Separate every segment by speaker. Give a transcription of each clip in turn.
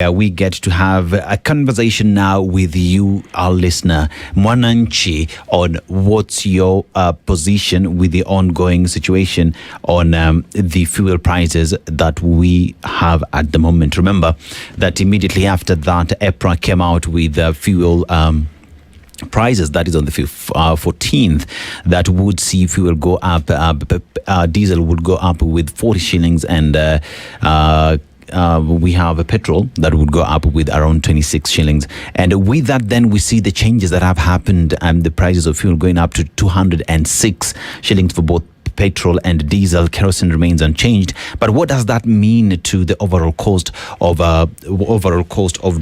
Speaker 1: We get to have a conversation now with you, our listener, Mwananchi, on what's your position with the ongoing situation on the fuel prices that we have at the moment. Remember that immediately after that, EPRA came out with fuel prices, that is on the 14th, that would see fuel go up. Diesel would go up with 40 shillings and we have a petrol that would go up with around 26 shillings. And with that, then we see the changes that have happened and the prices of fuel going up to 206 shillings for both petrol and diesel. Kerosene remains unchanged. But what does that mean to the overall cost of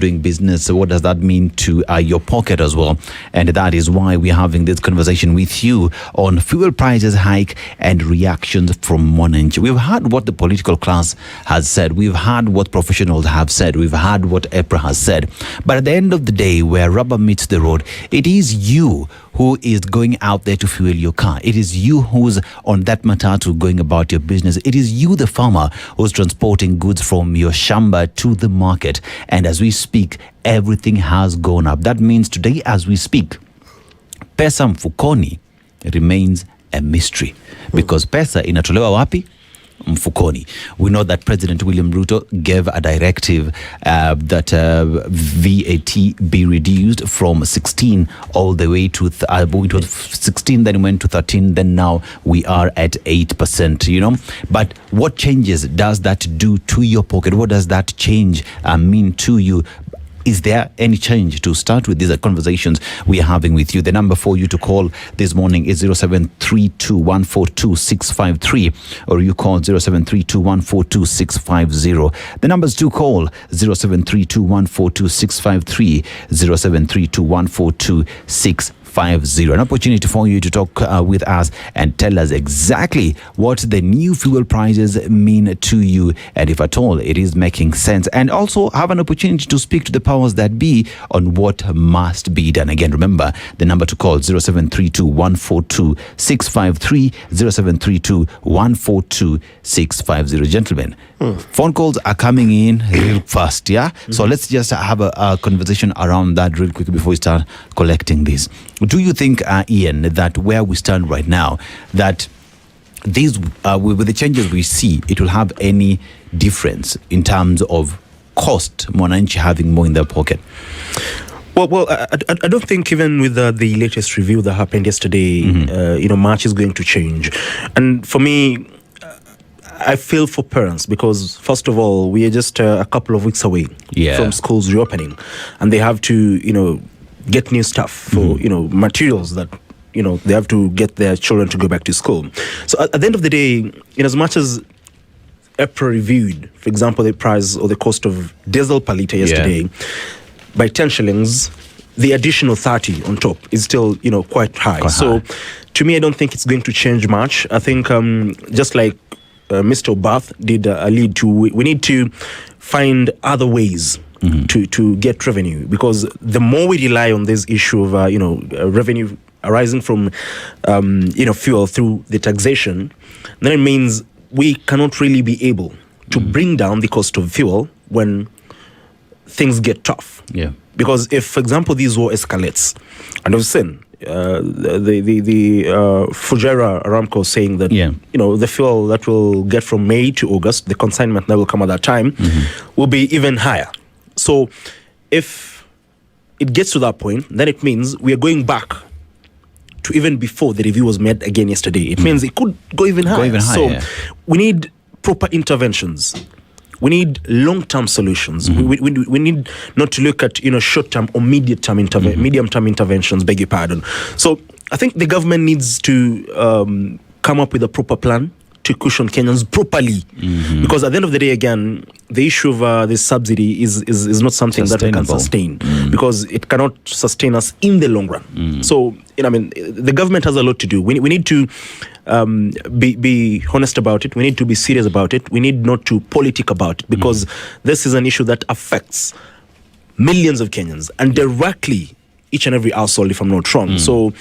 Speaker 1: doing business? What does that mean to your pocket as well? And that is why we're having this conversation with you on fuel prices hike and reactions from Mwananchi. We've heard what the political class has said. We've heard what professionals have said. We've heard what EPRA has said. But at the end of the day, where rubber meets the road, it is you who is going out there to fuel your car. It is you who's on that matatu going about your business. It is you, the farmer, who's transporting goods from your shamba to the market. And as we speak, everything has gone up. That means today, as we speak, pesa mfukoni remains a mystery. Because pesa inatolewa wapi? Mfukoni. We know that President William Ruto gave a directive that VAT be reduced from 16 all the way to it was 16, then it went to 13, then now we are at 8%, you know. But what changes does that do to your pocket? What does that change mean to you? Is there any change? To start with, these are conversations we are having with you. The number for you to call this morning is 0732142653, or you call 0732142650. The numbers to call 0732142653, 0732142650. An opportunity for you to talk with us and tell us exactly what the new fuel prices mean to you, and if at all it is making sense, and also have an opportunity to speak to the powers that be on what must be done. Again, remember the number to call 0732142653, 0732142650. Gentlemen, phone calls are coming in real fast, yeah? So let's just have a conversation around that real quick before we start collecting this. Do you think, Ian, that where we stand right now, that these with the changes we see, it will have any difference in terms of cost, Mwananchi having more in their pocket?
Speaker 2: Well, I don't think even with the latest review that happened yesterday, much is going to change. And for me, I feel for parents because, first of all, we are just a couple of weeks away from schools reopening, and they have to, get new stuff for, materials that, they have to get their children to go back to school. So at the end of the day, in as much as EPRA reviewed, for example, the price or the cost of diesel per litre yesterday by 10 shillings, the additional 30 on top is still, quite high. So to me, I don't think it's going to change much. I think just like Mr. Obath did allude to, we need to find other ways to get revenue, because the more we rely on this issue of revenue arising from fuel through the taxation, then it means we cannot really be able to bring down the cost of fuel when things get tough. Because if, for example, this war escalates, and I've seen the Fujairah Aramco saying that the fuel that will get from May to August, the consignment that will come at that time, will be even higher. So if it gets to that point, then it means we are going back to even before the review was made again yesterday. It means it could go even higher. So we need proper interventions. We need long-term solutions. We need not to look at short-term or medium-term interventions. Beg your pardon. So I think the government needs to come up with a proper plan to cushion Kenyans properly, because at the end of the day, again, the issue of this subsidy is not something that we can sustain, because it cannot sustain us in the long run. So the government has a lot to do. We need to be honest about it. We need to be serious about it. We need not to politic about it, because this is an issue that affects millions of Kenyans and directly each and every household, if I'm not wrong. So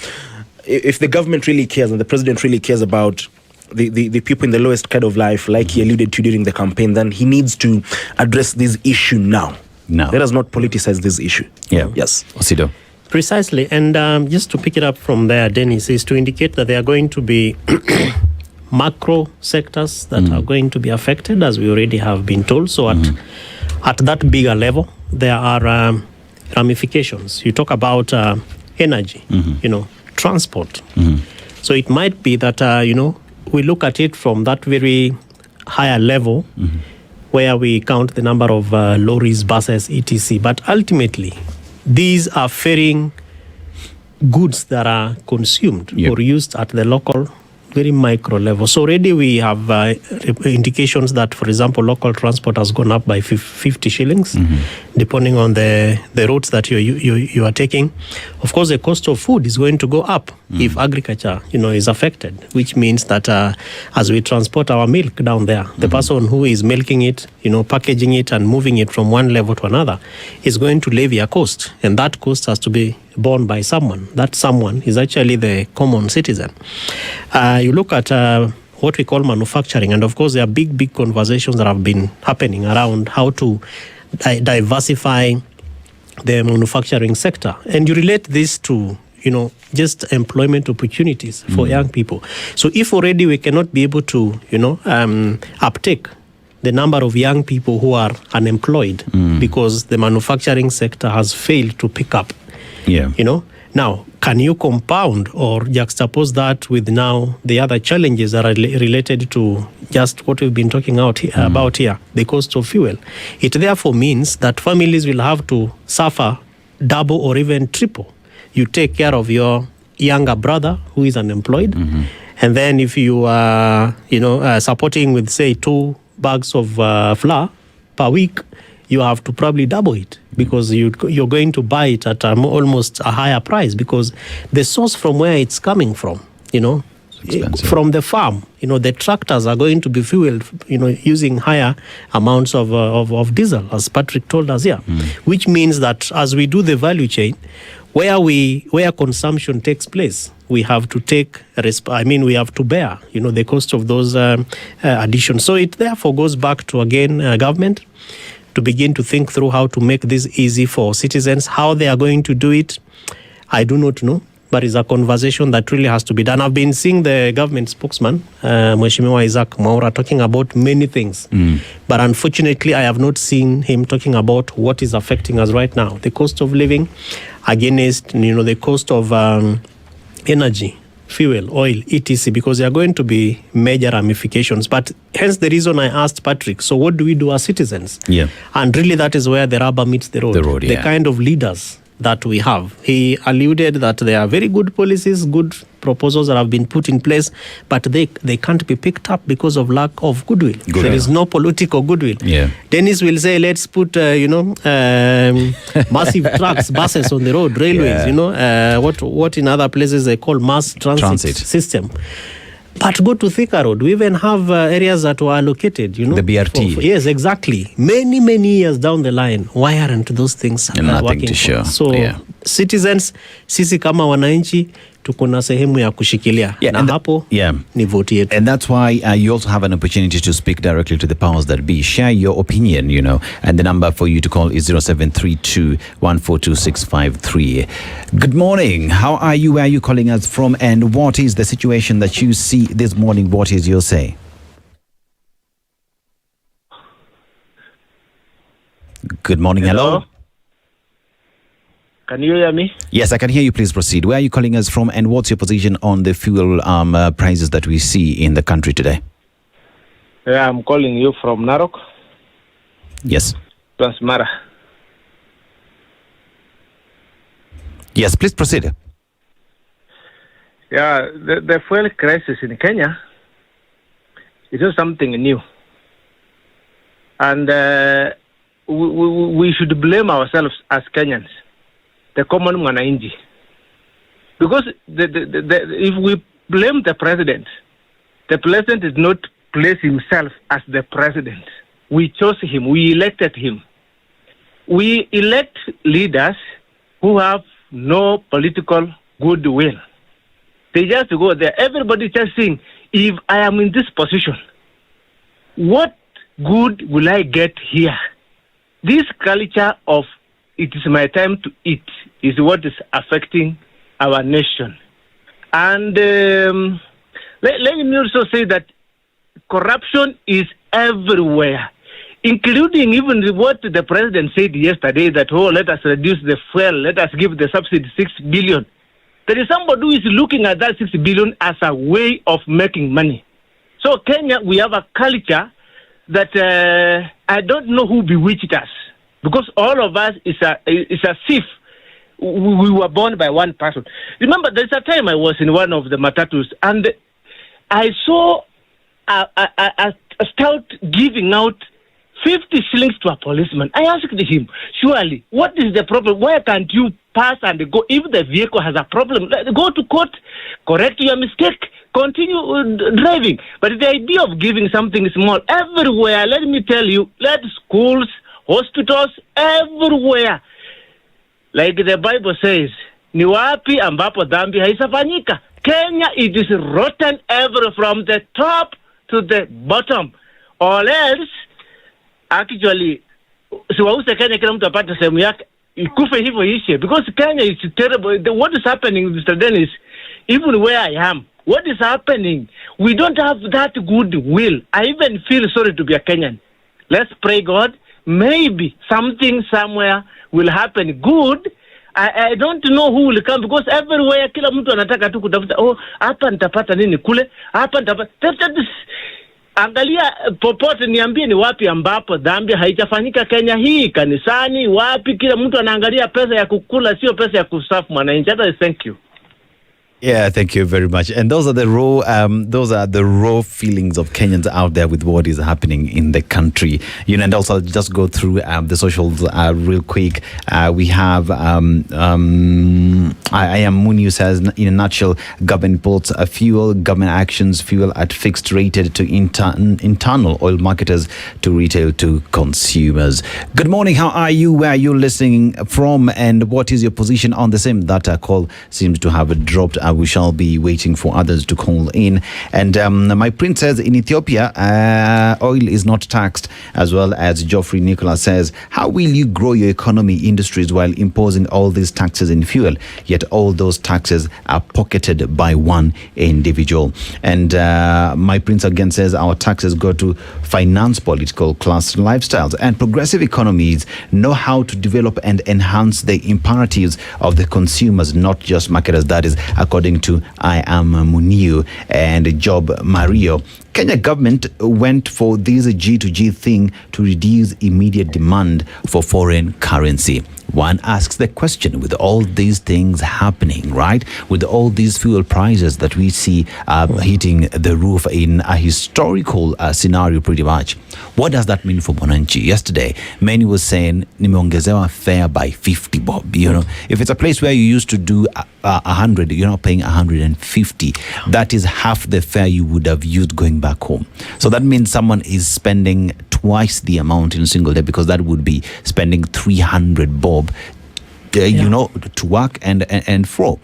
Speaker 2: if the government really cares and the president really cares about the people in the lowest kind of life, like he alluded to during the campaign, then he needs to address this issue now.
Speaker 1: No.
Speaker 2: Let us not politicize this issue.
Speaker 1: Yeah.
Speaker 2: Yes.
Speaker 1: Osido.
Speaker 3: Precisely. And just to pick it up from there, Dennis, is to indicate that there are going to be macro sectors that are going to be affected, as we already have been told. So at that bigger level, there are ramifications. You talk about energy, transport. So it might be that, we look at it from that very higher level where we count the number of lorries, buses, etc. But ultimately, these are ferrying goods that are consumed or used at the local, very micro level. So already we have indications that, for example, local transport has gone up by 50 shillings, depending on the routes that you are taking. Of course, the cost of food is going to go up if agriculture, is affected, which means that as we transport our milk down there, the person who is milking it, packaging it and moving it from one level to another is going to levy a cost, and that cost has to be borne by someone. That someone is actually the common citizen. You look at what we call manufacturing, and of course there are big conversations that have been happening around how to diversify the manufacturing sector. And you relate this to, just employment opportunities for young people. So if already we cannot be able to, uptake the number of young people who are unemployed because the manufacturing sector has failed to pick up, now, can you compound or juxtapose that with now the other challenges that are related to just what we've been talking about here, the cost of fuel? It therefore means that families will have to suffer double or even triple. You take care of your younger brother who is unemployed, and then if you are, supporting with, say, 2 bags of flour per week, you have to probably double it because you're going to buy it at almost a higher price because the source from where it's coming from, from the farm, the tractors are going to be fueled, using higher amounts of diesel, as Patrick told us here, which means that as we do the value chain, where consumption takes place, we have to we have to bear, the cost of those additions. So it therefore goes back to, again, government to begin to think through how to make this easy for citizens. How they are going to do it, I do not know, but it's a conversation that really has to be done. I've been seeing the government spokesman, Mheshimiwa Isaac Mwaura, talking about many things, but unfortunately I have not seen him talking about what is affecting us right now, the cost of living against, the cost of energy, fuel, oil, etc., because there are going to be major ramifications. But hence the reason I asked Patrick, so what do we do as citizens? Yeah. And really that is where the rubber meets the road. The kind of leaders that we have. He alluded that there are very good policies, good proposals that have been put in place, but they can't be picked up because of lack of goodwill. There is no political goodwill. Yeah. Dennis will say, let's put, massive trucks, buses on the road, railways, what in other places they call mass transit. System. But go to Thika Road. We even have areas that were allocated, the
Speaker 1: BRT.
Speaker 3: Yes, exactly. Many years down the line, why aren't those things working? To show. So, citizens, sisi kama wananchi, tuko na sehemu ya kushikilia. Na hapo, ni vote yetu.
Speaker 1: And that's why you also have an opportunity to speak directly to the powers that be. Share your opinion, and the number for you to call is 0732-142-653. Good morning. How are you? Where are you calling us from? And what is the situation that you see this morning? What is your say? Good morning. Hello.
Speaker 4: Can you hear me?
Speaker 1: Yes, I can hear you. Please proceed. Where are you calling us from, and what's your position on the fuel prices that we see in the country today?
Speaker 4: Yeah, I'm calling you from Narok.
Speaker 1: Yes.
Speaker 4: Transmara.
Speaker 1: Yes, please proceed.
Speaker 4: Yeah, the fuel crisis in Kenya is not something new. And we should blame ourselves as Kenyans, the common mwananchi. Because if we blame the president did not place himself as the president. We chose him. We elected him. We elect leaders who have no political goodwill. They just go there. Everybody just saying, if I am in this position, what good will I get here? this culture of it is my time to eat is what is affecting our nation. And let me also say that corruption is everywhere, including even what the president said yesterday that, let us reduce the fuel, let us give the subsidy 6 billion. There is somebody who is looking at that 6 billion as a way of making money. So Kenya, we have a culture that I don't know who bewitched us, because all of us is as if we were born by one person. Remember, there's a time I was in one of the matatus and I saw a scout giving out 50 shillings to a policeman. I asked him, surely, what is the problem? Why can't you pass and go? If the vehicle has a problem, go to court, correct your mistake, continue driving. But the idea of giving something small everywhere, let me tell you, let schools, hospitals, everywhere. Like the Bible says, ni wapi ambapo dhambi haisafanyika. Kenya, it is rotten ever from the top to the bottom. Or else, actually, siwause Kenya kila mtu apate sehemu yake, ikufe hivyo ishe. Because Kenya is terrible. What is happening, Mr. Dennis, even where I am, what is happening? We don't have that good will. I even feel sorry to be a Kenyan. Let's pray God. Maybe something somewhere will happen good. I don't know who will come, because everywhere kila mtu anataka tu kutafuta, hapa nitapata nini kule, hapa nitapata. Angalia popote, niambie ni wapi ambapo dhambi haijafanyika Kenya hii, kanisani, wapi, kila mtu anaangalia pesa ya kukula, sio pesa ya kusafu mwananchi. Thank you.
Speaker 1: Yeah, thank you very much. And those are the raw feelings of Kenyans out there with what is happening in the country. And also I'll just go through the socials real quick. We have I am Muni says, in a nutshell, government imports fuel, government actions fuel at fixed rated to internal oil marketers to retail to consumers. Good morning. How are you? Where are you listening from? And what is your position on the same? That call seems to have dropped. We shall be waiting for others to call in. And my prince says in Ethiopia, oil is not taxed, as well as Geoffrey Nicholas says, how will you grow your economy industries while imposing all these taxes in fuel? Yet all those taxes are pocketed by one individual. And my prince again says our taxes go to finance political class lifestyles, and progressive economies know how to develop and enhance the imperatives of the consumers, not just marketers. That is according to I am Muniu and Job Mario. Kenya government went for this G2G thing to reduce immediate demand for foreign currency. One asks the question, with all these things happening, right? With all these fuel prices that we see hitting the roof in a historical scenario pretty much, what does that mean for Mwananchi? Yesterday, many was saying, nimeongezewa fare by 50 bob. If it's a place where you used to do 100, you're not paying 150. That is half the fare you would have used going back home. So that means someone is spending twice the amount in a single day, because that would be spending 300 bob, to work and fro.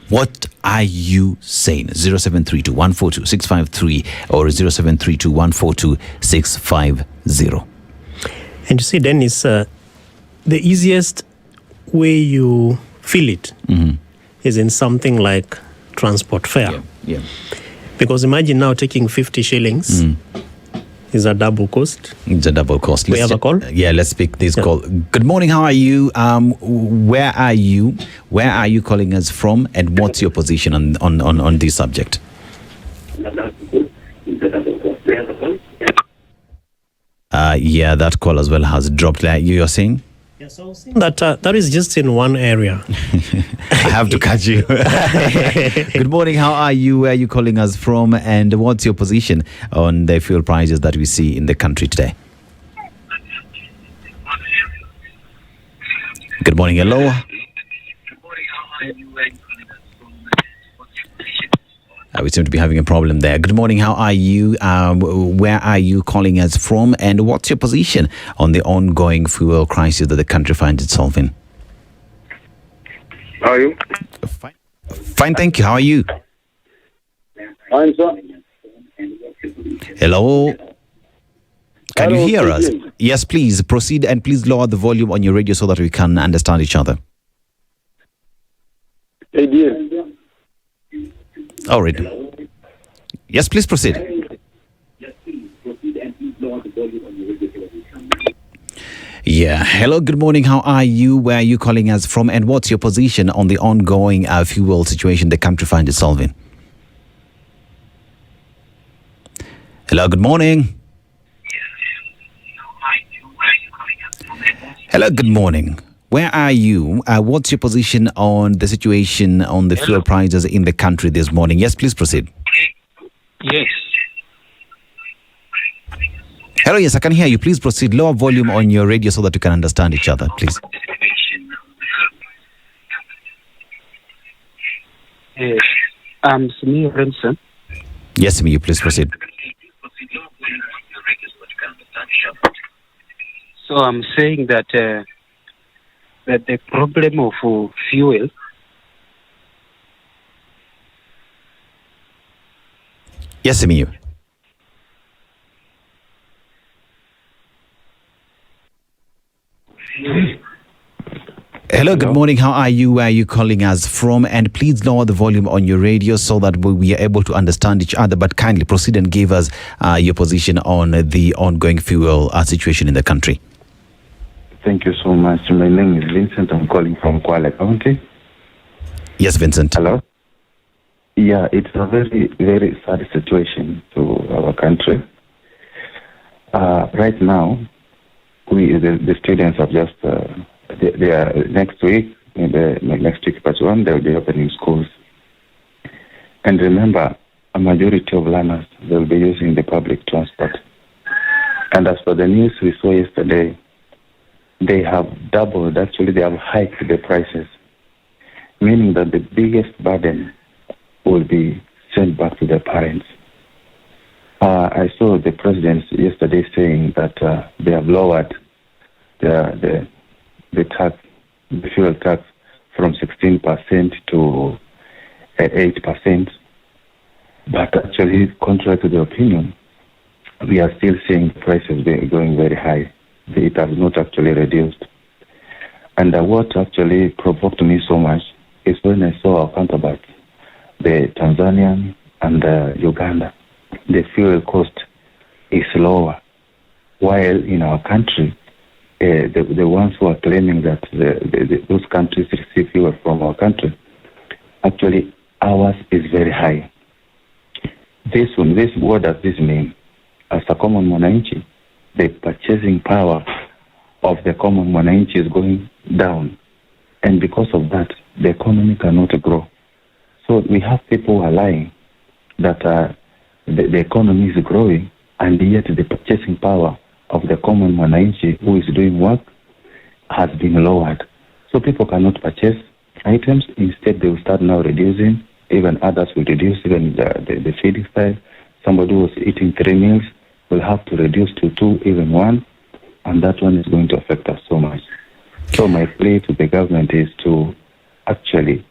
Speaker 1: What are you saying? 0732-142-653 or 0732-142-650.
Speaker 3: And you see, Dennis, the easiest way you feel it is in something like transport fare.
Speaker 1: Yeah.
Speaker 3: Because imagine now taking 50 shillings is a double cost.
Speaker 1: It's a double cost.
Speaker 3: We have a call?
Speaker 1: Yeah, let's pick this call. Good morning. How are you? Where are you? Where are you calling us from? And what's your position on this subject? Yeah, that call as well has dropped. You're saying?
Speaker 3: Yes, I was saying that is just in one area.
Speaker 1: I have to catch you. Good morning. How are you? Where are you calling us from? And what's your position on the fuel prices that we see in the country today? Good morning. Hello. We seem to be having a problem there. Good morning. How are you? Where are you calling us from? And what's your position on the ongoing fuel crisis that the country finds itself in?
Speaker 5: How are you?
Speaker 1: Fine, thank you. How are you?
Speaker 5: Fine, sir.
Speaker 1: Hello. Can you
Speaker 5: Hello,
Speaker 1: hear us?
Speaker 5: Stephen.
Speaker 1: Yes, please proceed, and please lower the volume on your radio so that we can understand each other.
Speaker 5: ADN.
Speaker 1: All right. Yes, please proceed. Yeah. Hello, good morning. How are you? Where are you calling us from? And what's your position on the ongoing fuel situation the country finds itself in? Hello, good morning. Hello, good morning. Where are you? What's your position on the situation on the fuel prices in the country this morning? Yes, please proceed.
Speaker 4: Yes.
Speaker 1: Hello, yes, I can hear you. Please proceed. Lower volume on your radio so that we can understand each other, please.
Speaker 6: Simi Remsen.
Speaker 1: Yes, me, you please proceed.
Speaker 6: So I'm saying that that the problem of fuel
Speaker 1: Yes, me, you. Hello, good morning. How are you? Where are you calling us from? And please lower the volume on your radio so that we are able to understand each other. But kindly proceed and give us your position on the ongoing fuel situation in the country.
Speaker 7: Thank you so much. My name is Vincent. I'm calling from Kwale County.
Speaker 1: Yes, Vincent.
Speaker 7: Hello? Yeah, it's a very, very sad situation to our country. Right now, the students are just, they are next week, next week, but one, they will be opening schools. And remember, a majority of learners, they will be using the public transport. And as for the news we saw yesterday, they have doubled, actually they have hiked the prices, meaning that the biggest burden will be sent back to the parents. I saw the president yesterday saying that they have lowered the tax, the fuel tax, from 16% to 8%. But actually, contrary to the opinion, we are still seeing prices going very high. It has not actually reduced. And what actually provoked me so much is when I saw our counterparts, the Tanzanian and Uganda, the fuel cost is lower. While in our country, the ones who are claiming that those countries receive fuel from our country, actually ours is very high. What does this mean? As a common mwananchi, the purchasing power of the common mwananchi is going down. And because of that, the economy cannot grow. So we have people who are lying that the economy is growing, and yet the purchasing power of the common mwananchi who is doing work has been lowered. So people cannot purchase items. Instead, they will start now reducing. Even others will reduce, even the feeding side. Somebody who was eating 3 meals will have to reduce to 2, even 1, and that one is going to affect us so much. So my plea to the government is to actually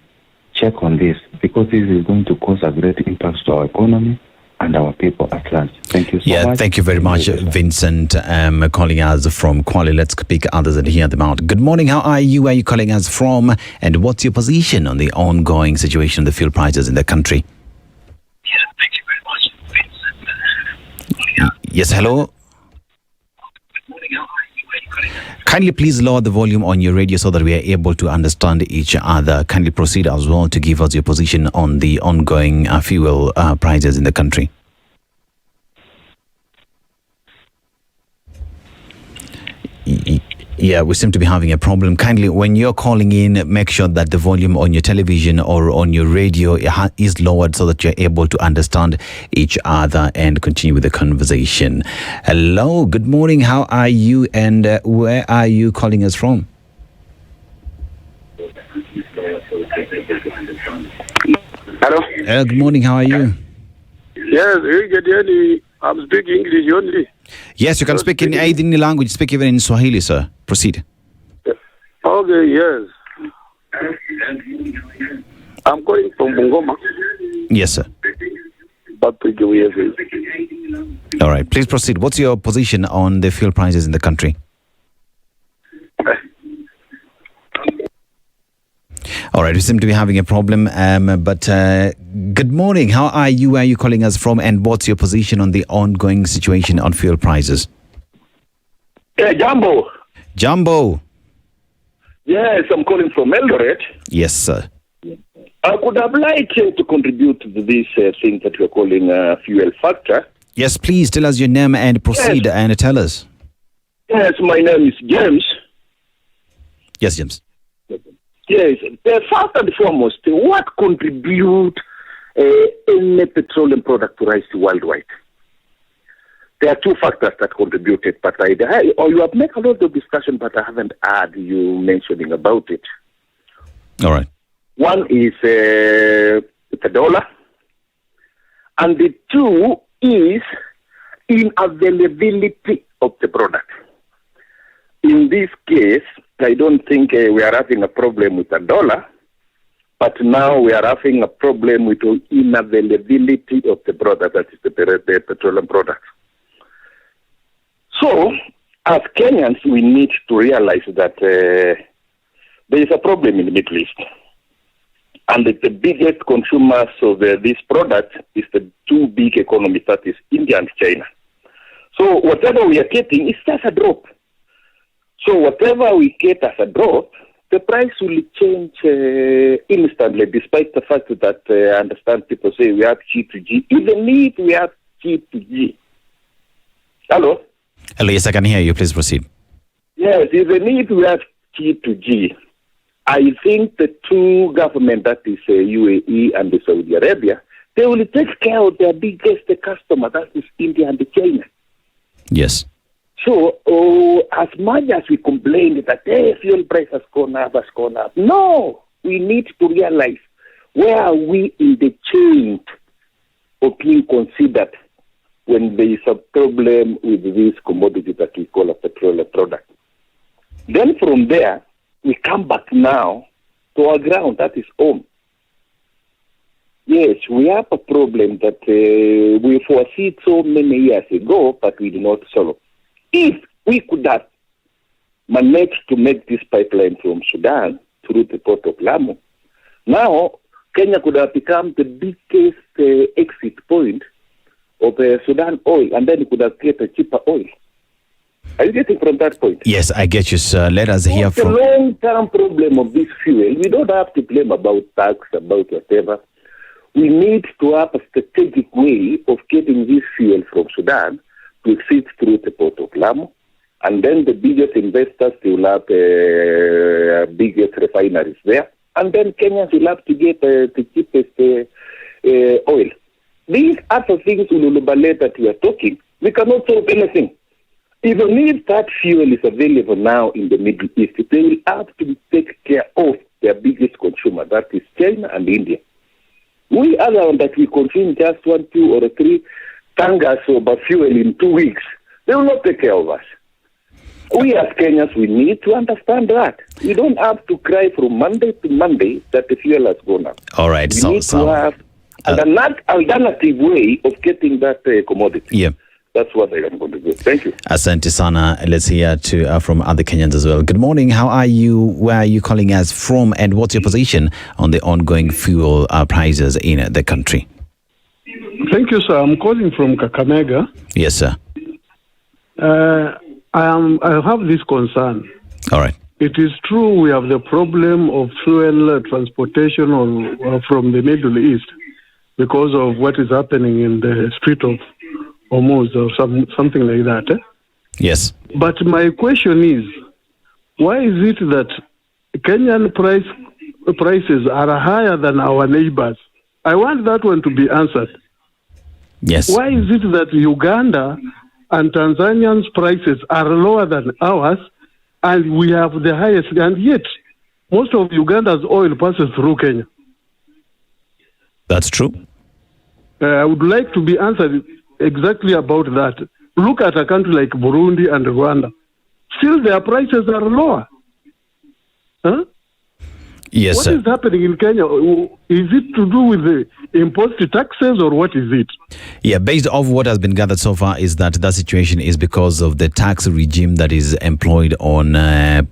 Speaker 7: check on this, because this is going to cause a great impact to our economy and our people at large. Thank you so much.
Speaker 1: Yeah, thank you very much, Vincent, calling us from Kwale. Let's pick others and hear them out. Good morning. How are you? Where are you calling us from? And what's your position on the ongoing situation of the fuel prices in the country?
Speaker 8: Yeah, thank you very much, Vincent.
Speaker 1: Yes, hello.
Speaker 8: Good morning. How are you? Where are you calling us?
Speaker 1: Kindly please lower the volume on your radio so that we are able to understand each other. Kindly proceed as well to give us your position on the ongoing fuel prices in the country. Yeah, we seem to be having a problem. Kindly, when you're calling in, make sure that the volume on your television or on your radio is lowered so that you're able to understand each other and continue with the conversation. Hello, good morning. How are you, and where are you calling us from?
Speaker 5: Hello?
Speaker 1: Good morning. How are you?
Speaker 5: Yes, I'm speaking English only.
Speaker 1: Yes, you can speak in any language. Speak even in Swahili, sir. Proceed.
Speaker 5: Okay, yes. I'm calling from Bungoma.
Speaker 1: Yes, sir.
Speaker 5: Patrick Weases.
Speaker 1: All right, please proceed. What's your position on the fuel prices in the country? All right, we seem to be having a problem, but good morning. How are you? Where are you calling us from? And what's your position on the ongoing situation on fuel prices?
Speaker 5: Jambo.
Speaker 1: Jumbo.
Speaker 5: Yes, I'm calling from Eldoret.
Speaker 1: Yes, sir.
Speaker 5: I could have liked to contribute to this thing that we're calling fuel factor.
Speaker 1: Yes, please tell us your name and proceed and tell us.
Speaker 5: Yes, my name is James.
Speaker 1: Yes, James.
Speaker 5: Yes, first and foremost, what contribute any petroleum product price worldwide? There are two factors that contributed, but you have made a lot of discussion, but I haven't heard you mentioning about it.
Speaker 1: All right.
Speaker 5: One is the dollar, and the two is unavailability of the product. In this case, I don't think we are having a problem with the dollar, but now we are having a problem with the unavailability of the product, that is the petroleum product. So, as Kenyans, we need to realize that there is a problem in the Middle East. And the biggest consumers of this product is the two big economies, that is India and China. So whatever we are getting is just a drop. So whatever we get as a drop, the price will change instantly, despite the fact that I understand people say we have G2G, even if we have G2G. Hello?
Speaker 1: Hello, yes, I can hear you. Please proceed.
Speaker 5: Yes, even if we have G2G, I think the two governments, that is UAE and Saudi Arabia, they will take care of their biggest customer, that is India and China.
Speaker 1: Yes.
Speaker 5: So, as much as we complain that fuel price has gone up, no, we need to realize where are we in the chain of being considered when there is a problem with this commodity that we call a petroleum product. Then from there, we come back now to our ground, that is home. Yes, we have a problem that we foresee so many years ago, but we did not solve. If we could have managed to make this pipeline from Sudan through the port of Lamu, now Kenya could have become the biggest exit point of Sudan oil, and then it could have get a cheaper oil. Are you getting from that point?
Speaker 1: Yes, I get you, sir. Let us hear from...
Speaker 5: The long-term problem of this fuel, we don't have to blame about tax, about whatever. We need to have a strategic way of getting this fuel from Sudan to exit through the port of Lamu. And then the biggest investors, they will have biggest refineries there. And then Kenyans will have to get the cheapest oil. These other things, Ululubaleh, that we are talking, we cannot solve anything. Even if that fuel is available now in the Middle East, they will have to take care of their biggest consumer, that is China and India. We other that we consume just 1, 2, or 3 tankers of fuel in 2 weeks, they will not take care of us. We as Kenyans, we need to understand that. We don't have to cry from Monday to Monday that the fuel has gone up.
Speaker 1: All right.
Speaker 5: We need to have an alternative way of getting that commodity.
Speaker 1: Yeah.
Speaker 5: That's what I am going to do. Thank you.
Speaker 1: Asante sana. Let's hear from other Kenyans as well. Good morning. How are you? Where are you calling us from? And what's your position on the ongoing fuel prices in the country?
Speaker 9: Thank you, sir. I'm calling from Kakamega.
Speaker 1: Yes, sir.
Speaker 9: I have this concern.
Speaker 1: All right.
Speaker 9: It is true we have the problem of fuel transportation from the Middle East because of what is happening in the Strait of Hormuz or something like that.
Speaker 1: Yes.
Speaker 9: But my question is, why is it that Kenyan prices are higher than our neighbors? I want that one to be answered.
Speaker 1: Yes.
Speaker 9: Why is it that Uganda and Tanzanians' prices are lower than ours, and we have the highest, and yet most of Uganda's oil passes through Kenya?
Speaker 1: That's true.
Speaker 9: I would like to be answered exactly about that. Look at a country like Burundi and Rwanda. Still their prices are lower. Huh?
Speaker 1: Yes,
Speaker 9: What
Speaker 1: sir.
Speaker 9: is happening in Kenya? Is it to do with the imposed taxes or what is it?
Speaker 1: Yeah, based off what has been gathered so far is that situation is because of the tax regime that is employed on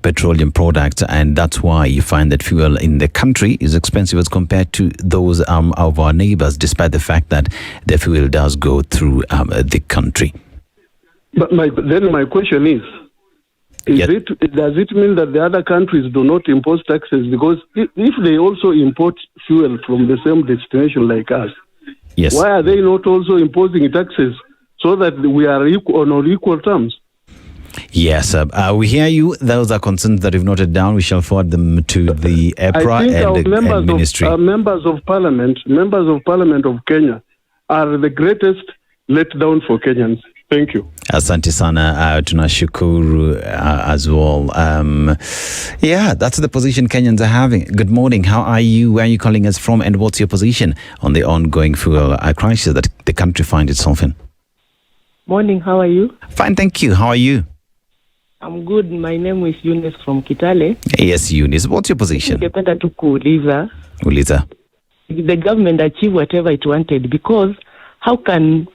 Speaker 1: petroleum products, and that's why you find that fuel in the country is expensive as compared to those of our neighbors, despite the fact that the fuel does go through the country.
Speaker 9: But my question is
Speaker 1: Yes.
Speaker 9: does it mean that the other countries do not impose taxes? Because if they also import fuel from the same destination like us,
Speaker 1: Yes.
Speaker 9: why are they not also imposing taxes so that we are on equal terms?
Speaker 1: Yes, we hear you. Those are concerns that you've noted down. We shall forward them to the EPRA
Speaker 9: I think our
Speaker 1: and ministry.
Speaker 9: members of parliament of Kenya are the greatest letdown for Kenyans. Thank you.
Speaker 1: Asante sana, tunashukuru as well. Yeah, that's the position Kenyans are having. Good morning. How are you? Where are you calling us from? And what's your position on the ongoing fuel crisis that the country finds itself in?
Speaker 10: Morning, how are you?
Speaker 1: Fine, thank you. How are you?
Speaker 10: I'm good. My name is Eunice from Kitale.
Speaker 1: Yes, Eunice. What's your position?
Speaker 10: Ningependa tu kuuliza,
Speaker 1: Uliza.
Speaker 10: the government achieve whatever it wanted, because how can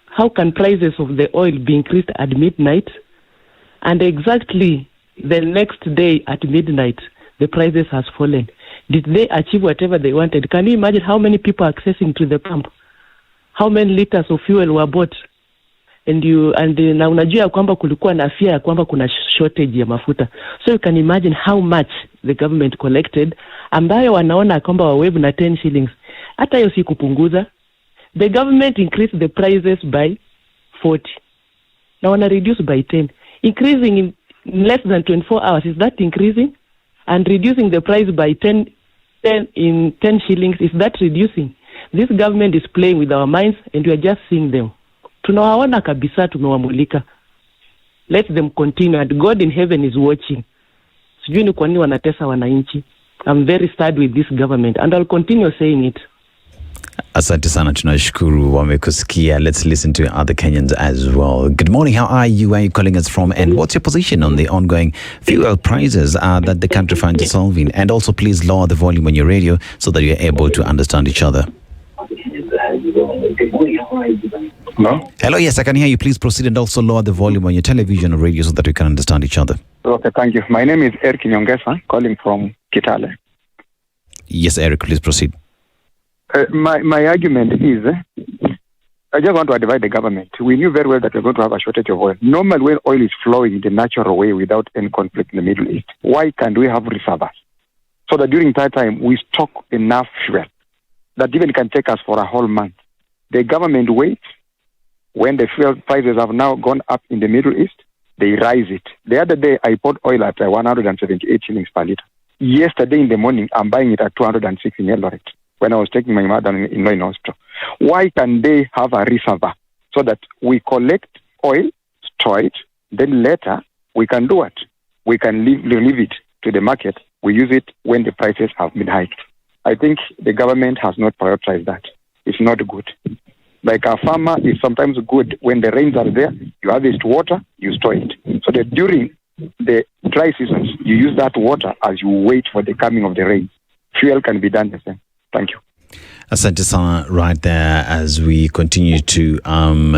Speaker 10: prices of the oil be increased at midnight, and exactly the next day at midnight the prices has fallen? Did they achieve whatever they wanted? Can you imagine how many people are accessing to the pump? How many liters of fuel were bought? Na unajua kwamba kulikuwa na fear kwamba kuna shortage ya mafuta. So you can imagine how much the government collected, ambayo wanaona kwamba wawave na 10 shillings. Hata hiyo si kupunguza. The government increased the prices by 40. Now wana reduce by 10. Increasing in less than 24 hours, is that increasing? And reducing the price by 10 shillings, is that reducing? This government is playing with our minds, and we are just seeing them. Tunawaona kabisa, tumewamulika. Let them continue, and God in heaven is watching. Sijui ni kwa nini wanatesa wananchi. I'm very sad with this government, and I'll continue saying it.
Speaker 1: Asante sana, tunashukuru, wamekusikia. Let's listen to other Kenyans as well. Good morning, how are you? Where are you calling us from? And what's your position on the ongoing fuel prices that the country finds itself in? And also, please lower the volume on your radio so that you're able to understand each other.
Speaker 11: Hello?
Speaker 1: Hello, yes, I can hear you. Please proceed, and also lower the volume on your television or radio so that we can understand each other.
Speaker 11: Okay, thank you. My name is Eric Nyongesa, calling from Kitale.
Speaker 1: Yes, Eric, please proceed.
Speaker 11: My argument is, I just want to advise the government. We knew very well that we're going to have a shortage of oil. Normally, when oil is flowing the natural way without any conflict in the Middle East, why can't we have reservoirs? So that during that time, we stock enough fuel that even can take us for a whole month. The government waits. When the fuel prices have now gone up in the Middle East, they rise it. The other day, I bought oil at 178 shillings per liter. Yesterday in the morning, I'm buying it at 206 in Eldoret when I was taking my mother-in-law in hospital. Why can they have a reservoir so that we collect oil, store it, then later we can do what? We can leave it to the market. We use it when the prices have been hiked. I think the government has not prioritized that. It's not good. Like a farmer is sometimes good when the rains are there, you harvest water, you store it. So that during the dry seasons, you use that water as you wait for the coming of the rain. Fuel can be done the same. Thank you.
Speaker 1: Asante sana right there as we continue to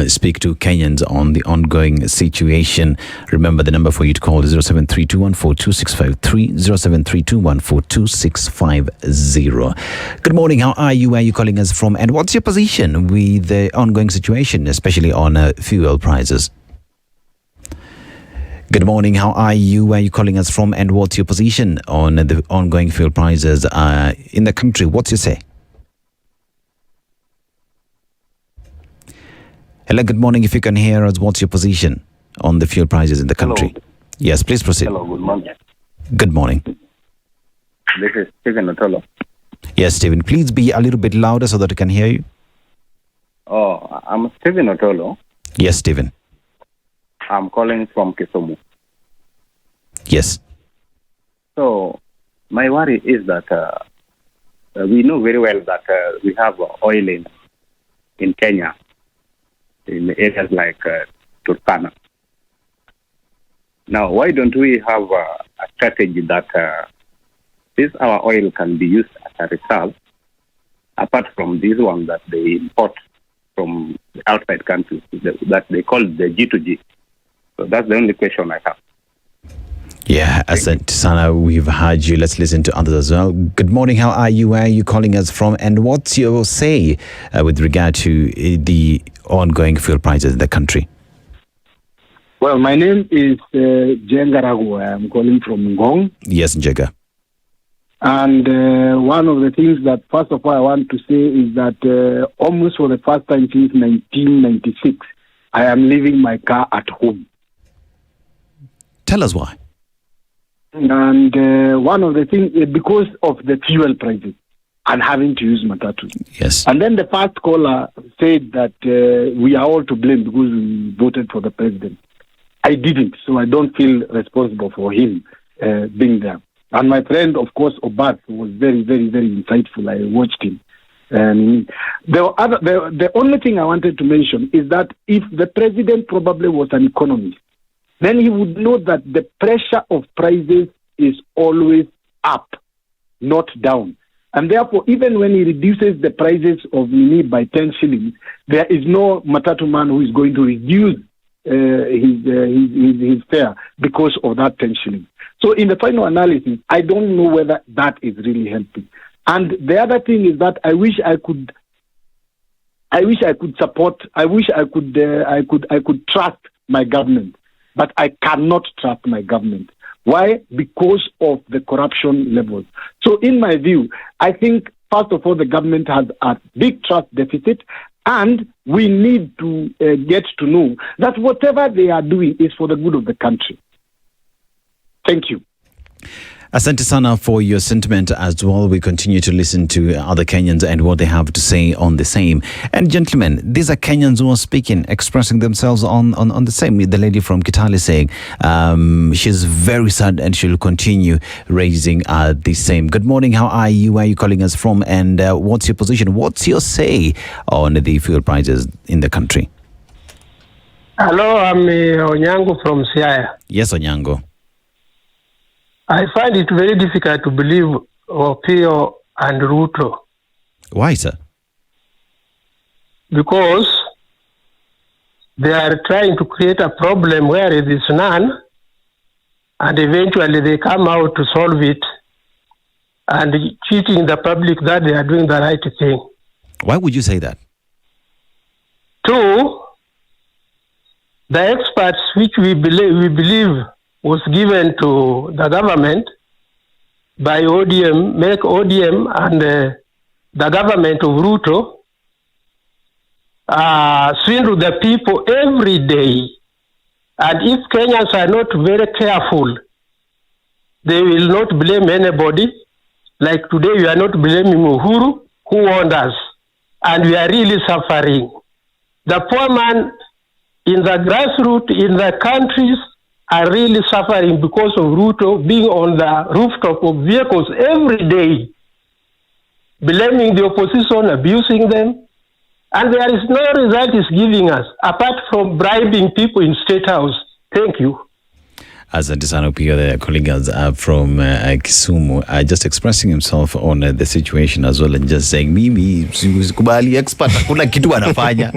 Speaker 1: speak to Kenyans on the ongoing situation. Remember, the number for you to call is 0732142653, 0732142650. Good morning, how are you? Where are you calling us from? And what's your position with the ongoing situation, especially on fuel prices? Good morning, how are you? Where are you calling us from? And what's your position on the ongoing fuel prices in the country? What's your say? Hello, good morning. If you can hear us, what's your position on the fuel prices in the country?
Speaker 12: Hello.
Speaker 1: Yes, please proceed.
Speaker 12: Hello, good morning.
Speaker 1: Good morning.
Speaker 12: This is Stephen Otolo.
Speaker 1: Yes, Stephen, please be a little bit louder so that I can hear you.
Speaker 12: Oh, I'm Stephen Otolo.
Speaker 1: Yes, Stephen.
Speaker 12: I'm calling from Kisumu.
Speaker 1: Yes.
Speaker 12: So, my worry is that we know very well that we have oil in Kenya, in areas like Turkana. Now, why don't we have a strategy that this our oil can be used as a reserve, apart from this one that they import from the outside countries, that they call the G2G. So that's the only question I have.
Speaker 1: Yeah, Asante Sana, we've heard you. Let's listen to others as well. Good morning. How are you? Where are you calling us from? And what's your say with regard to the ongoing fuel prices in the country?
Speaker 13: Well, my name is Jenga Ragua. I'm calling from Ngong.
Speaker 1: Yes, Jenga.
Speaker 13: And one of the things that, first of all, I want to say is that almost for the first time since 1996, I am leaving my car at home.
Speaker 1: Tell us why.
Speaker 13: And one of the things, because of the fuel prices and having to use matatu.
Speaker 1: Yes.
Speaker 13: And then the first caller said that we are all to blame because we voted for the president. I didn't, so I don't feel responsible for him being there. And my friend, of course, Obat, was very, very, very insightful. I watched him. And the only thing I wanted to mention is that if the president probably was an economist, then he would know that the pressure of prices is always up, not down. And therefore, even when he reduces the prices of Mini by 10 shillings, there is no matatu man who is going to reduce his fare because of that 10 shillings. So in the final analysis, I don't know whether that is really helping. And the other thing is that I wish I could trust my government, but I cannot trust my government. Why? Because of the corruption levels. So in my view, I think, first of all, the government has a big trust deficit, and we need to get to know that whatever they are doing is for the good of the country. Thank you.
Speaker 1: Asante Sana for your sentiment as well. We continue to listen to other Kenyans and what they have to say on the same. And gentlemen, these are Kenyans who are speaking, expressing themselves on the same. The lady from Kitale saying she's very sad and she'll continue raising the same. Good morning. How are you? Where are you calling us from? And what's your position? What's your say on the fuel prices in the country?
Speaker 14: Hello, I'm Onyango from Siaya.
Speaker 1: Yes, Onyango.
Speaker 14: I find it very difficult to believe Opio and Ruto.
Speaker 1: Why, sir?
Speaker 14: Because they are trying to create a problem where there is none, and eventually they come out to solve it and cheating the public that they are doing the right thing.
Speaker 1: Why would you say that?
Speaker 14: Two, the experts which we believe was given to the government by ODM, make ODM and the government of Ruto swindle the people every day. And if Kenyans are not very careful, they will not blame anybody. Like today, we are not blaming Uhuru, who warned us, and we are really suffering. The poor man in the grassroots, in the countries, are really suffering because of Ruto being on the rooftop of vehicles every day, blaming the opposition, abusing them, and there is no result he's giving us, apart from bribing people in State House. Thank you.
Speaker 1: Asante Sana Opio, the colleague from Kisumu, just expressing himself on the situation as well, and just saying, mimi, sikubali expert, hakuna kitu anafanya.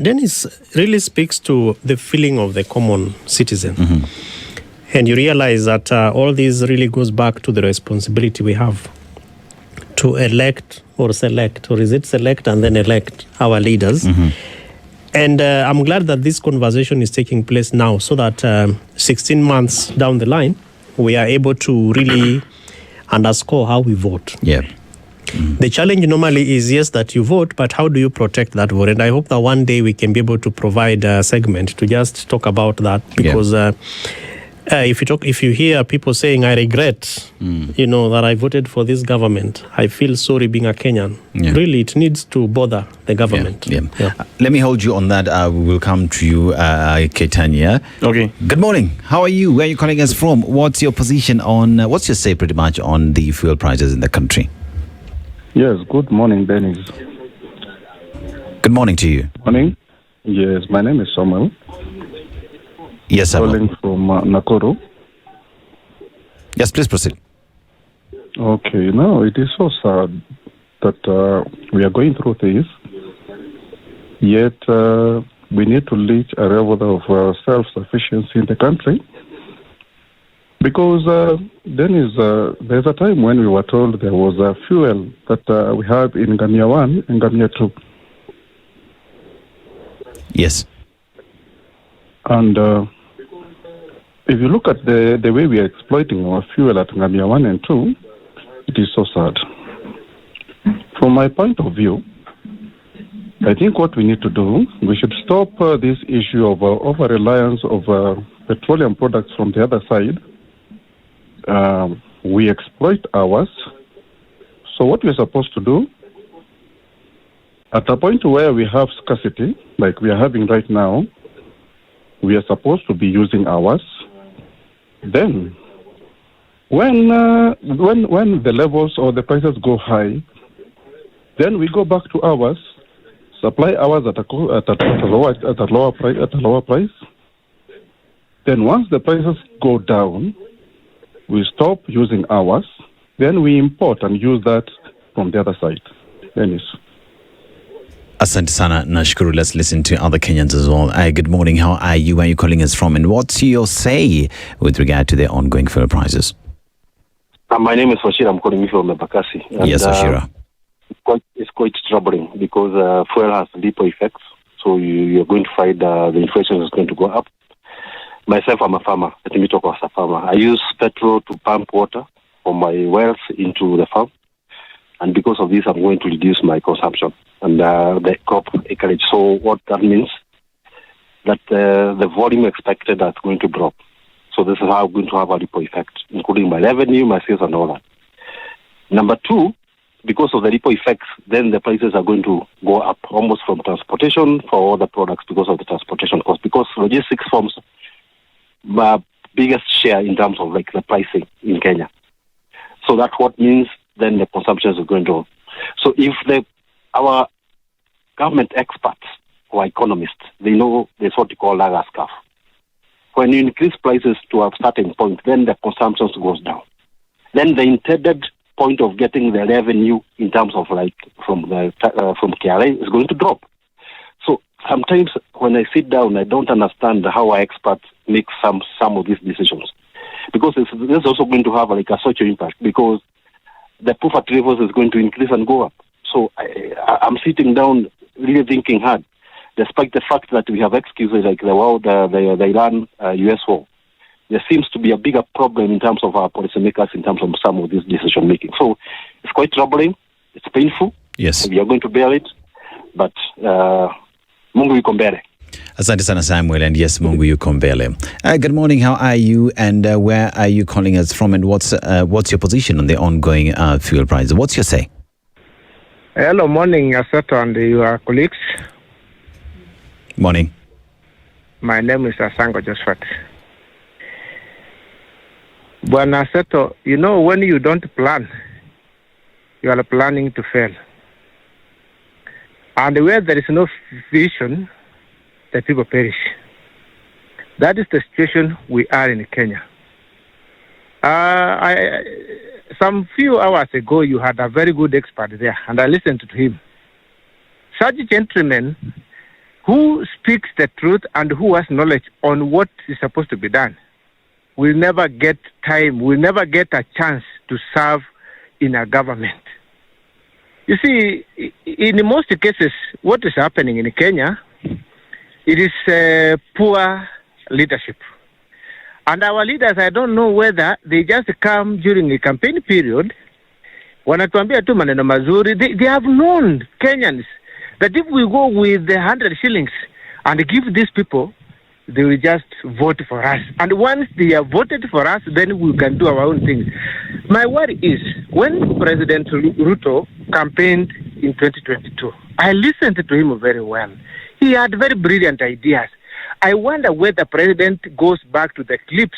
Speaker 3: Dennis really speaks to the feeling of the common citizen.
Speaker 1: Mm-hmm.
Speaker 3: And you realize that all this really goes back to the responsibility we have to elect or select, or is it select and then elect our leaders?
Speaker 1: Mm-hmm.
Speaker 3: And I'm glad that this conversation is taking place now so that 16 months down the line, we are able to really underscore how we vote.
Speaker 1: Yeah.
Speaker 3: The challenge normally is, yes, that you vote, but how do you protect that vote? And I hope that one day we can be able to provide a segment to just talk about that, because if you hear people saying, I regret, that I voted for this government, I feel sorry being a Kenyan.
Speaker 1: Yeah.
Speaker 3: Really, it needs to bother the government.
Speaker 1: Yeah. Let me hold you on that. We will come to you, Ketania.
Speaker 2: Okay.
Speaker 1: Good morning. How are you? Where are you calling us from? What's your position on, what's your say pretty much on the fuel prices in the country?
Speaker 15: Yes, good morning, Dennis.
Speaker 1: Good morning to you.
Speaker 15: Morning. Yes, my name is Samuel.
Speaker 1: Yes, Samuel.
Speaker 15: Calling from Nakuru.
Speaker 1: Yes, please proceed.
Speaker 15: Okay, no, it is so sad that we are going through this, yet we need to reach a level of self-sufficiency in the country. Because there's a time when we were told there was a fuel that we have in Ngamia 1 and Ngamia 2.
Speaker 1: Yes.
Speaker 15: And if you look at the way we are exploiting our fuel at Ngamia 1 and 2, it is so sad. From my point of view, I think what we need to do, we should stop this issue of over-reliance of petroleum products from the other side. We exploit ours. So what we're supposed to do, at a point where we have scarcity, like we are having right now, we are supposed to be using ours. Then, when the levels or the prices go high, then we go back to ours, supply ours at a lower price. Then once the prices go down, we stop using ours, then we import and use that from the other side. Dennis.
Speaker 1: Asante sana, nashukuru. Let's listen to other Kenyans as well. Good morning, how are you? Where are you calling us from? And what's your say with regard to the ongoing fuel prices?
Speaker 16: My name is Washira. I'm calling you from Bakasi.
Speaker 1: Yes, Washira.
Speaker 16: It's quite troubling because fuel has ripple effects. So you're going to find the inflation is going to go up. Myself, I'm a farmer. Let me talk as a farmer. I use petrol to pump water from my wells into the farm. And because of this, I'm going to reduce my consumption and the crop acreage. So what that means, that the volume expected is going to drop. So this is how I'm going to have a ripple effect, including my revenue, my sales, and all that. Number two, because of the ripple effects, then the prices are going to go up almost from transportation for all the products because of the transportation cost. Because logistics forms my biggest share in terms of like the pricing in Kenya. So that's what means then the consumption is going to. So if our government experts or economists, they know there's what you call lager scarf. When you increase prices to a certain point, then the consumption goes down. Then the intended point of getting the revenue in terms of like from KRA is going to drop. So sometimes when I sit down, I don't understand how our experts make some of these decisions, because this is also going to have like a social impact, because the poverty levels is going to increase and go up. So I'm sitting down really thinking hard, despite the fact that we have excuses like the Iran-US war. There seems to be a bigger problem in terms of our policymakers, in terms of some of this decision making. So it's quite troubling. It's painful.
Speaker 1: Yes.
Speaker 16: We are going to bear it, but Mungu yuko mbele.
Speaker 1: Asante sana Samuel, and yes, Mungu yuko mbele. Good morning, how are you, and where are you calling us from, and what's your position on the ongoing fuel prices? What's your say?
Speaker 17: Hello, morning, Asato and your colleagues.
Speaker 1: Morning.
Speaker 17: My name is Asango Josephat. Bwana Asato, you know, when you don't plan, you are planning to fail. And where there is no vision, the people perish. That is the situation we are in Kenya. Some few hours ago, you had a very good expert there, and I listened to him. Such a gentleman who speaks the truth and who has knowledge on what is supposed to be done will never get time, will never get a chance to serve in a government. You see, in most cases, what is happening in Kenya, it is poor leadership. And our leaders, I don't know whether they just come during a campaign period, wanatuambia tu maneno mazuri. They have known Kenyans that if we go with the 100 shillings and give these people, they will just vote for us. And once they have voted for us, then we can do our own thing. My worry is, when President Ruto campaigned in 2022, I listened to him very well. He had very brilliant ideas. I wonder whether the president goes back to the clips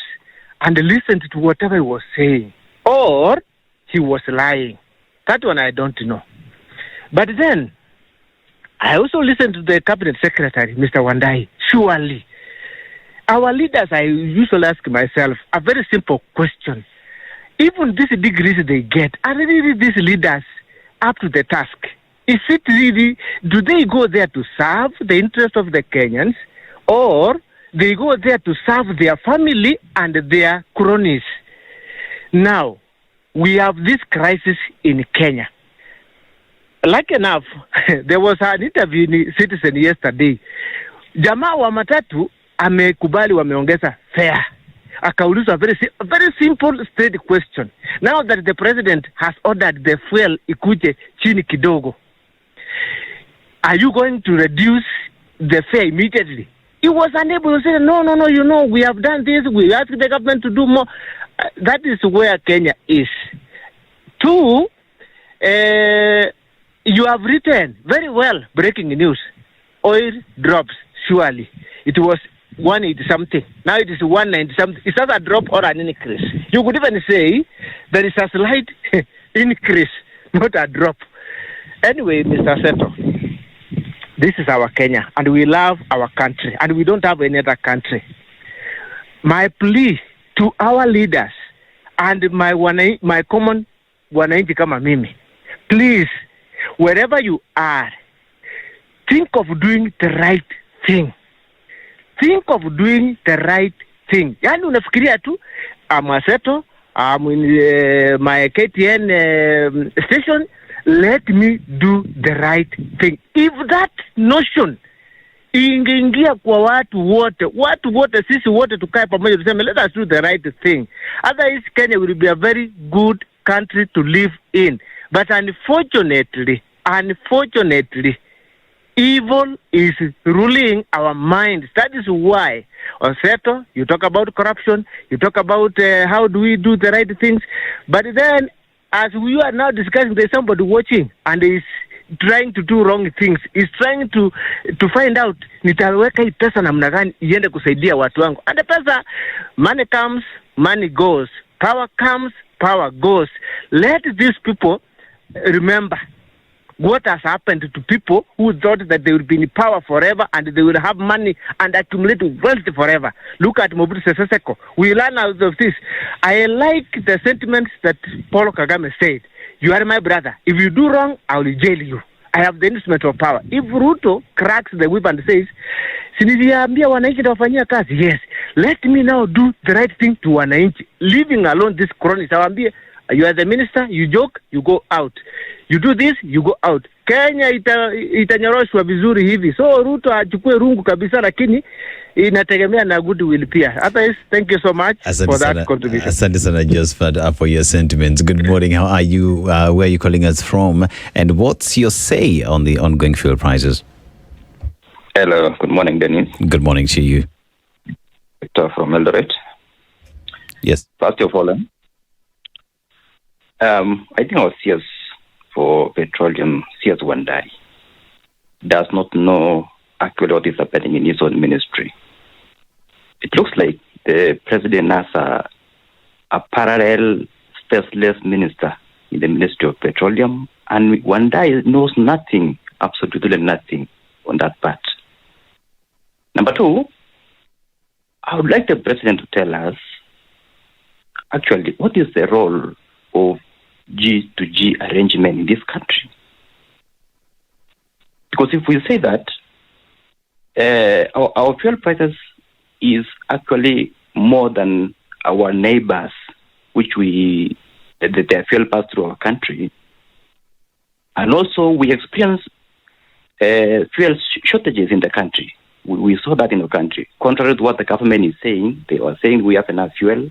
Speaker 17: and listens to whatever he was saying, or he was lying. That one I don't know. But then, I also listened to the cabinet secretary, Mr. Wandai. Surely, our leaders, I usually ask myself a very simple question. even these degrees they get, are really these leaders up to the task? Is it really, do they go there to serve the interest of the Kenyans, or they go there to serve their family and their cronies? Now, we have this crisis in Kenya. Like enough, there was an interview in Citizen yesterday. Jamaa wa matatu amekubali wameongeza fare. Akaulizwa a very simple straight question. Now that the president has ordered the fuel ikuje chini kidogo, are you going to reduce the fare immediately? He was unable to say, no, we have done this, we ask the government to do more. That is where Kenya is. Two, you have written very well, breaking news. Oil drops, surely. It was 180 something. Now it is 190 something. Is that a drop or an increase? You could even say there is a slight increase, not a drop. Anyway, Mr. Seto, this is our Kenya, and we love our country, and we don't have any other country. My plea to our leaders and my common wananchi kama mimi, please, wherever you are, think of doing the right thing. Think of doing the right thing. Yani unafikiria tu, I'm a Seto, I'm in my KTN station, let me do the right thing. If that notion ingeingia kwa watu wote sisi wote tukae pamoja tuseme let us do the right thing, otherwise Kenya will be a very good country to live in. But unfortunately, evil is ruling our minds. That is why, Oseto, you talk about corruption, you talk about how do we do the right things, but then as we are now discussing, there's somebody watching and is trying to do wrong things. Is trying to find out nitaweka hii pesa namna gani iende kusaidia watu wangu. And the pesa, money comes, money goes. Power comes, power goes. Let these people remember what has happened to people who thought that they would be in power forever and they would have money and accumulate wealth forever. Look at Mobutu Sese Seko. We learn out of this. I like the sentiments that Paul Kagame said. You are my brother. If you do wrong, I will jail you. I have the instrument of power. If Ruto cracks the whip and says, Siniliambia wananchi tawafanyia kazi, yes, let me now do the right thing to wananchi. Leaving alone this cronies. Awambie, you are the minister, you joke, you go out. You do this, you go out. Kenya itanyoroshwa vizuri hivi. So Ruto achukue rungu kabisa, lakini inategemea na goodwill pia. Otherwise, thank you so much for that contribution.
Speaker 1: Asante sana Josephat for your sentiments. Good morning. How are you? Where are you calling us from? And what's your say on the ongoing fuel prices?
Speaker 18: Hello. Good morning, Dennis.
Speaker 1: Good morning to you.
Speaker 18: Victor from Eldoret.
Speaker 1: Yes.
Speaker 18: First of all, I think our CS for petroleum, CS Wandai, does not know actually what is happening in his own ministry. It looks like the president has a parallel faceless minister in the Ministry of Petroleum, and Wandai knows nothing, absolutely nothing on that part. Number two, I would like the president to tell us actually what is the role of G to G arrangement in this country. Because if we say that our fuel prices is actually more than our neighbors, which their fuel pass through our country, and also we experience fuel shortages in the country. We saw that in the country. Contrary to what the government is saying, they were saying we have enough fuel.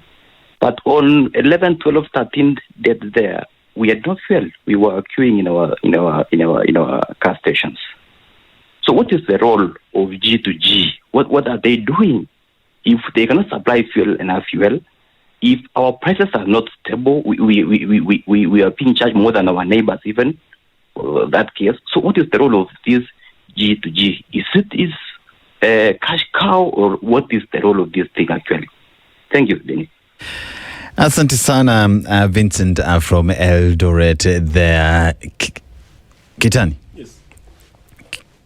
Speaker 18: But on 11, 12, 13 days there, we had no fuel. We were queuing in our car stations. So what is the role of G to G? What are they doing? If they cannot supply enough fuel, if our prices are not stable, we are being charged more than our neighbors even, that case. So what is the role of this G to G? Is it cash cow, or what is the role of this thing actually? Thank you, Dennis.
Speaker 1: Asante sana Vincent from Eldoret there. Kitani.
Speaker 2: Yes.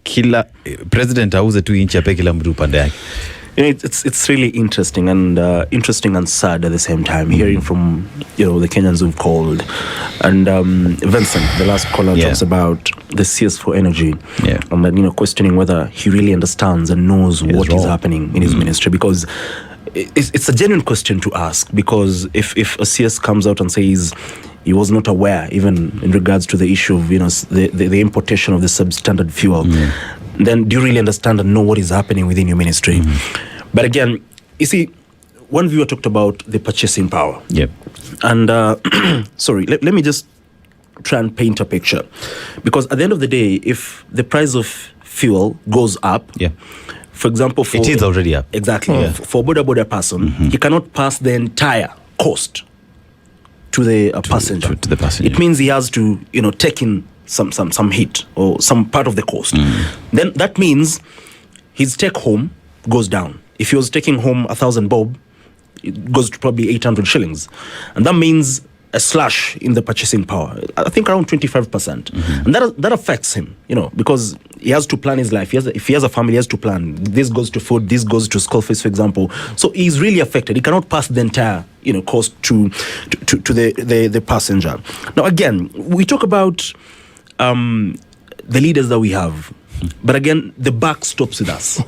Speaker 1: Kila president auze tu inchi ape kila mtu upande yake.
Speaker 2: It's really interesting and sad at the same time. Hearing from the Kenyans who've called, and Vincent, the last caller, talks about the CS for energy, and then questioning whether he really understands and knows what is happening in his ministry, because it's a genuine question to ask. Because if a CS comes out and says he was not aware, even in regards to the issue of the importation of the substandard fuel, then do you really understand and know what is happening within your ministry? But again, you see, one viewer talked about the purchasing power. And sorry, let me just try and paint a picture. Because at the end of the day, if the price of fuel goes up, for example,
Speaker 1: it is already up.
Speaker 2: Exactly. For a border person, he cannot pass the entire cost to the passenger.
Speaker 1: To the passenger.
Speaker 2: It means he has to, take in some hit or some part of the cost. Then that means his take home goes down. If he was taking home 1,000 bob, it goes to probably 800 shillings. And that means a slash in the purchasing power, I think around 25%. And that affects him, because he has to plan his life. If he has a family, he has to plan. This goes to food, this goes to school fees, for example. So he's really affected. He cannot pass the entire, cost to the passenger. Now, again, we talk about the leaders that we have. But again, the buck stops with us.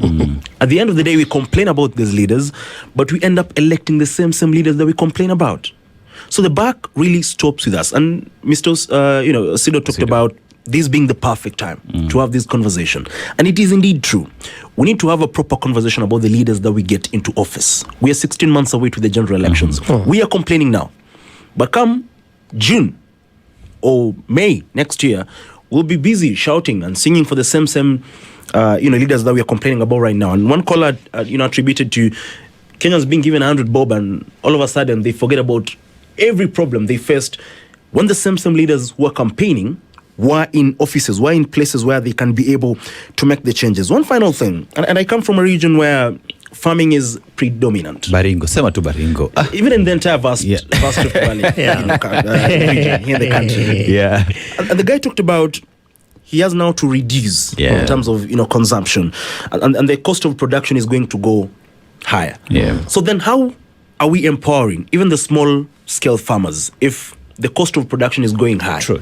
Speaker 2: At the end of the day, we complain about these leaders, but we end up electing the same leaders that we complain about. So the buck really stops with us. And Mr. Sido talked about this being the perfect time to have this conversation. And it is indeed true. We need to have a proper conversation about the leaders that we get into office. We are 16 months away to the general elections. We are complaining now. But come June or May next year, we'll be busy shouting and singing for the same leaders that we are complaining about right now. And one caller, attributed to Kenyans being given 100 bob, and all of a sudden they forget about every problem they faced when the same leaders who are campaigning were in offices, were in places where they can be able to make the changes. One final thing, and I come from a region where farming is predominant.
Speaker 1: Baringo, sema tu Baringo.
Speaker 2: Even in the entire vast Rift Valley region here in the country. And the guy talked about he has now to reduce in terms of consumption, and the cost of production is going to go higher. So then how are we empowering even the small scale farmers if the cost of production is going high?
Speaker 1: True.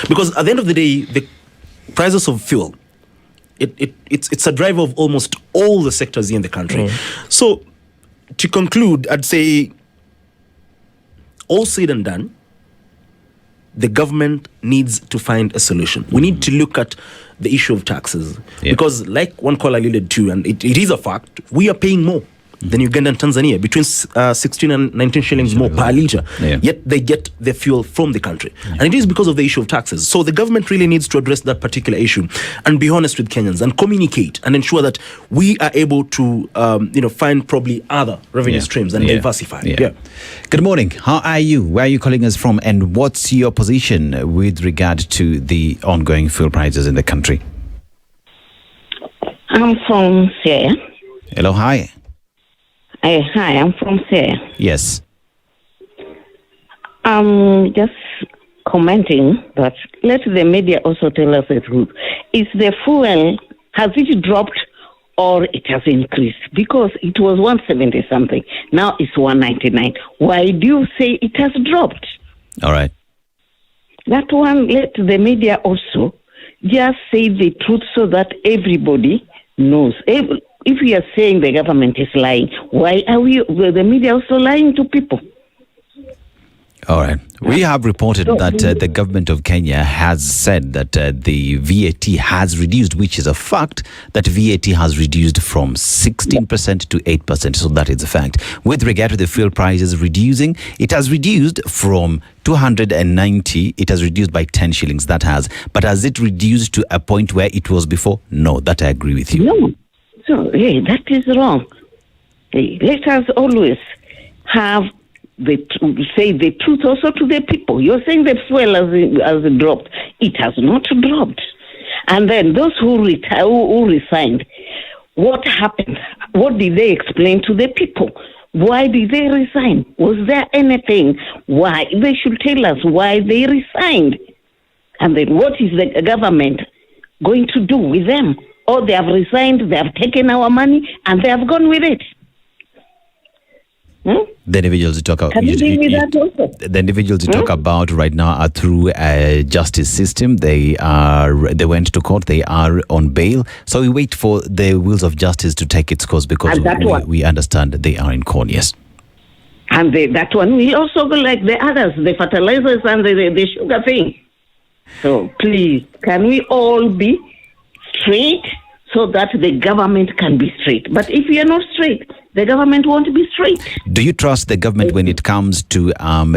Speaker 2: Because at the end of the day, the prices of fuel, it's a driver of almost all the sectors here in the country. So to conclude, I'd say all said and done, the government needs to find a solution. We need to look at the issue of taxes. Because like one caller alluded to, and it is a fact, we are paying more than Uganda and Tanzania, between 16 and 19 shillings more per litre. Yet they get the fuel from the country. And it is because of the issue of taxes. So the government really needs to address that particular issue and be honest with Kenyans and communicate and ensure that we are able to find probably other revenue streams and diversify.
Speaker 1: Good morning. How are you? Where are you calling us from? And what's your position with regard to the ongoing fuel prices in the country?
Speaker 19: I'm from Syria.
Speaker 1: Hello, hi.
Speaker 19: Hi, I'm from Syria.
Speaker 1: Yes.
Speaker 19: Just commenting that let the media also tell us the truth. Is the fuel, has it dropped or it has increased? Because it was 170 something. Now it's 199. Why do you say it has dropped?
Speaker 1: All right.
Speaker 19: That one, let the media also just say the truth so that everybody knows. If we are saying the government is lying, why are the media also lying to people?
Speaker 1: All right. We have reported that the government of Kenya has said that the VAT has reduced, which is a fact, that VAT has reduced from 16% to 8%. So that is a fact. With regard to the fuel prices reducing, it has reduced from 290, it has reduced by 10 shillings, that has. But has it reduced to a point where it was before? No, that I agree with you.
Speaker 19: No. So, that is wrong. Let us always have say the truth also to the people. You're saying the fuel has dropped. It has not dropped. And then those who resigned, what happened? What did they explain to the people? Why did they resign? Was there anything? Why? They should tell us why they resigned. And then what is the government going to do with them? or they have resigned, they have taken our money, and they have gone with it.
Speaker 1: The individuals you talk about,
Speaker 19: Can you deal with that also?
Speaker 1: the individuals you talk about right now are through a justice system. They went to court. They are on bail. So we wait for the wheels of justice to take its course because we understand that they are in court. Yes.
Speaker 19: And that one will also go like the others, the fertilizers and the sugar thing. So please, can we all be straight so that the government can be straight? But if we are not straight, the government won't be straight.
Speaker 1: Do you trust the government when it comes to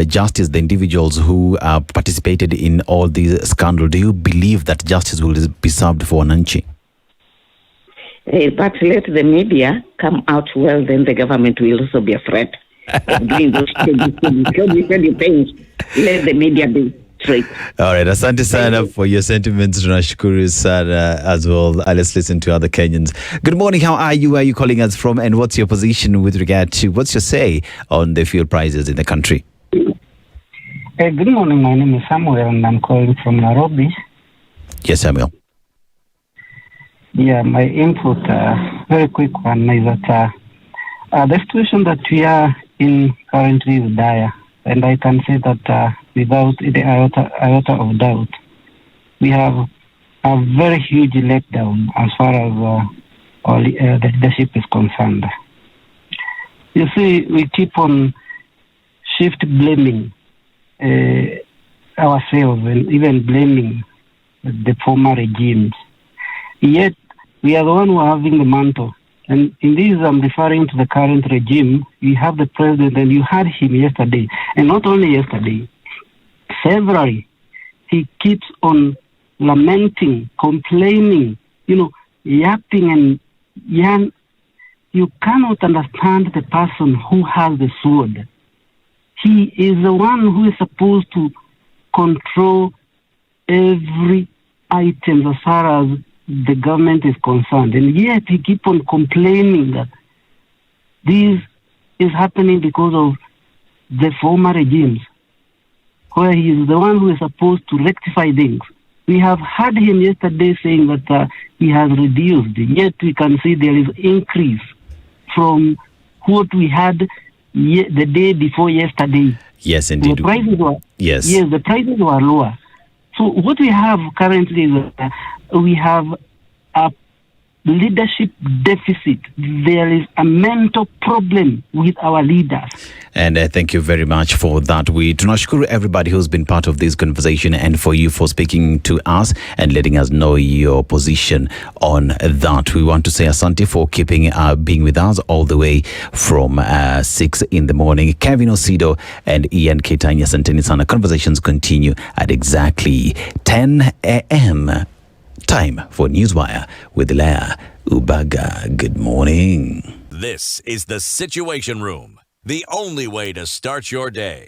Speaker 1: justice, the individuals who participated in all these scandals? Do you believe that justice will be served for Wananchi?
Speaker 19: But let the media come out well, then the government will also be afraid of doing those things. Let the media be straight.
Speaker 1: All right, asante sana for your sentiments. Tunashukuru sana as well. Let's listen to other Kenyans. Good morning, how are you? Where are you calling us from? And what's your position with regard to, what's your say on the fuel prices in the country?
Speaker 20: Good morning, my name is Samuel and I'm calling from Nairobi.
Speaker 1: Yes, Samuel.
Speaker 20: Yeah, my input, very quick one, is that the situation that we are in currently is dire. And I can say that without the iota of doubt, we have a very huge letdown as far as the leadership is concerned. You see, we keep on shift blaming ourselves and even blaming the former regimes. Yet, we are the one who are having the mantle. And in this, I'm referring to the current regime. You have the president, and you heard him yesterday. And not only yesterday, severally, he keeps on lamenting, complaining, yapping and yarn. You cannot understand the person who has the sword. He is the one who is supposed to control every item as far as the government is concerned, and yet he keep on complaining that this is happening because of the former regimes, where he is the one who is supposed to rectify things. We have heard him yesterday saying that he has reduced, yet we can see there is increase from what we had the day before yesterday.
Speaker 1: Yes, indeed.
Speaker 20: The prices were,
Speaker 1: yes,
Speaker 20: the prices were lower. So what we have currently is we have a leadership deficit. There is a mental problem with our leaders.
Speaker 1: And thank you very much for that. We tunashukuru everybody who's been part of this conversation and for you for speaking to us and letting us know your position on that. We want to say asante for keeping being with us all the way from 6 in the morning. Kevin Osido and Ian Ketanya Santini Sana. Conversations continue at exactly 10 a.m. Time for Newswire with Leah Ubaga. Good morning.
Speaker 21: This is the Situation Room, the only way to start your day.